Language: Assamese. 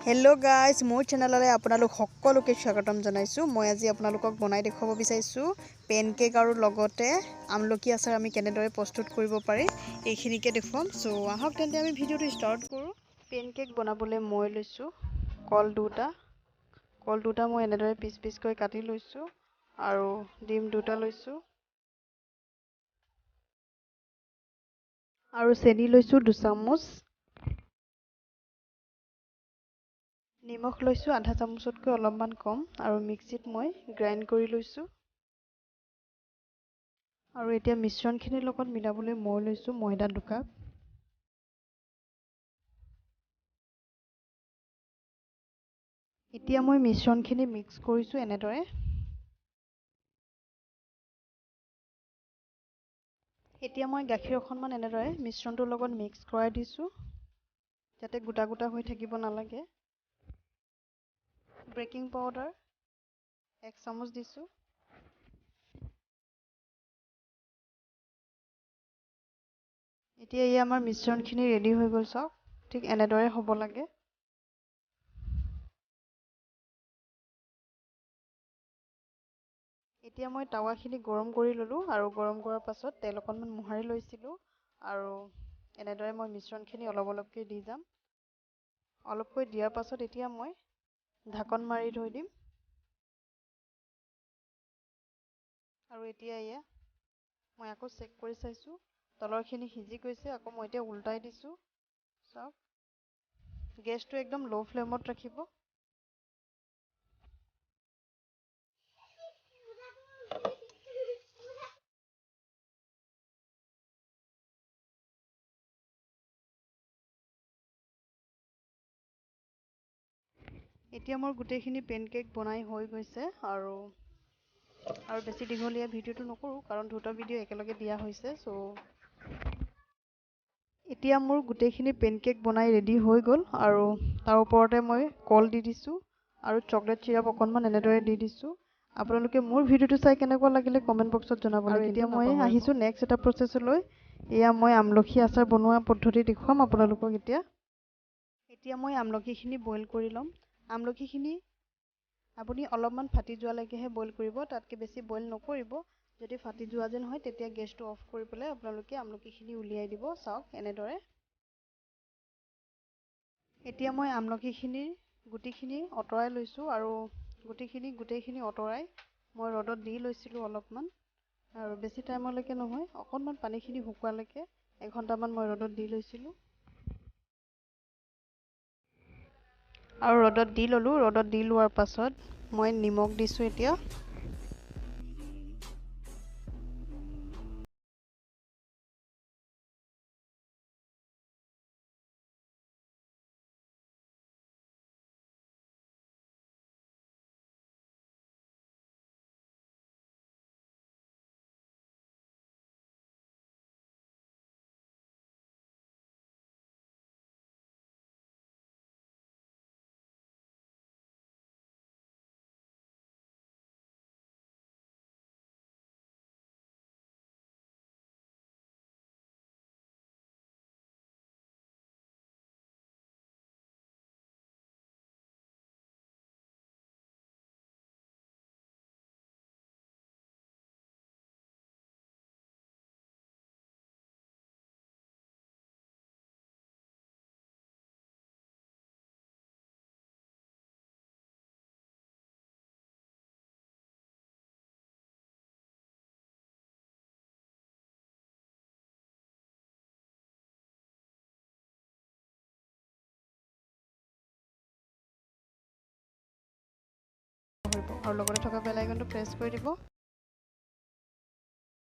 हेलो गाइज मोर चेनेलले आपनालोक सकलोके स्वागतम जनाइछु। मैं आज आपनालोকক बनाई देखाब बिचारिछु पेनकेक और लगते आमलखी आचार आमी केनेदरे प्रस्तुत करिब पारि एखिनिके देखुवाम। सो आहक तेन्ते आमी भिडिओটো स्टार्ट करूँ। पेनकेक बनाबले मैं लैछु कल दुटा मैं एनेदरे पिस पिसকৈ काटि लैछु और डिम दुटा लैछु और चेनी लैछु 2 चामच। निमख लैछु आधा चामचतকৈ অলপমান कम और मिक्सित मैं ग्राइंड কৰি লৈছো। और এতিয়া मिश्रणखिनिर লগত मिलाবলৈ মই লৈছো ময়দা 2 কাপ। এতিয়া মই মিশ্ৰণখিনি মিক্স কৰিছো এনেদৰে। এতিয়া মই গাখীৰ অকণমান এনেদৰে মিশ্ৰণটোৰ লগত মিক্স কৰাই দিছো যাতে গোটা গোটা হৈ থাকিব নালাগে। বেকিং পাউডাৰ 1 চামুচ দিছো। এতিয়া এই আমাৰ মিশ্ৰণখিনি ৰেডি হৈ গল সব ঠিক এনেদৰে হ'ব লাগে। এতিয়া মই তাৱাখিনি গৰম কৰি ললো আৰু গৰম কৰাৰ পাছত তেল অকণমান মোহাৰি লৈছিলো আৰু এনেদৰে মই মিশ্ৰণখিনি অলপ অলপকৈ দি যাম। অলপকৈ দিয়াৰ পাছত এতিয়া মই ঢাকন মাৰি থৈ দিম আৰু এতিয়া এয়া মই আকৌ চেক কৰি চাইছো তলৰখিনি সিজি গৈছে। আকৌ মই এতিয়া উল্টাই দিছো সব। গেছটো একদম লো ফ্লেমত ৰাখিব। এতিয়া মোৰ গুটেইখিনি পেনকেক বনাই হৈ গৈছে আৰু বেছি দীঘলীয়া ভিডিওটো নকৰো কাৰণ দুটা ভিডিও একেলগে দিয়া হৈছে। সো এতিয়া মোৰ গুটেইখিনি পেনকেক বনাই ৰেডি হৈ গল আৰু তাৰ ওপৰতে মই কল দি দিছো আৰু চকলেট চিৰাপ অকণমান এনেদৰে দি দিছো। আপোনালোকে মোৰ ভিডিওটো চাই কেনেকুৱা লাগিলে কমেন্ট বক্সত জনাবলৈ কিন্তু এতিয়া মই আহিছো নেক্সট এটা প্ৰসেছলৈ। এয়া মই আমলখি আচাৰ বনোৱা পদ্ধতি দেখুৱাম আপোনালোকক। এতিয়া মই আমলখিখিনি বইল কৰি লম। আমলখিখিনি আপুনি অলপমান ফাটি যোৱালৈকেহে বইল কৰিব, তাতকৈ বেছি বইল নকৰিব। যদি ফাটি যোৱা যেন হয় তেতিয়া গেছটো অফ কৰি পেলাই আপোনালোকে আমলখিখিনি উলিয়াই দিব। চাওক এনেদৰে। এতিয়া মই আমলখিখিনিৰ গুটিখিনি অতৰাই লৈছো আৰু গুটেইখিনি অতৰাই মই ৰ'দত দি লৈছিলো অলপমান আৰু বেছি টাইমলৈকে নহয় অকণমান পানীখিনি শুকুৱালৈকে 1 ঘণ্টামান মই ৰ'দত দি লৈছিলো আৰু ৰ'দত দি ললো। ৰ'দত দি লোৱাৰ পাছত মই নিমখ দিছো। এতিয়া আৰু লগতে থকা বেল আইকনটো প্ৰেছ কৰি দিব।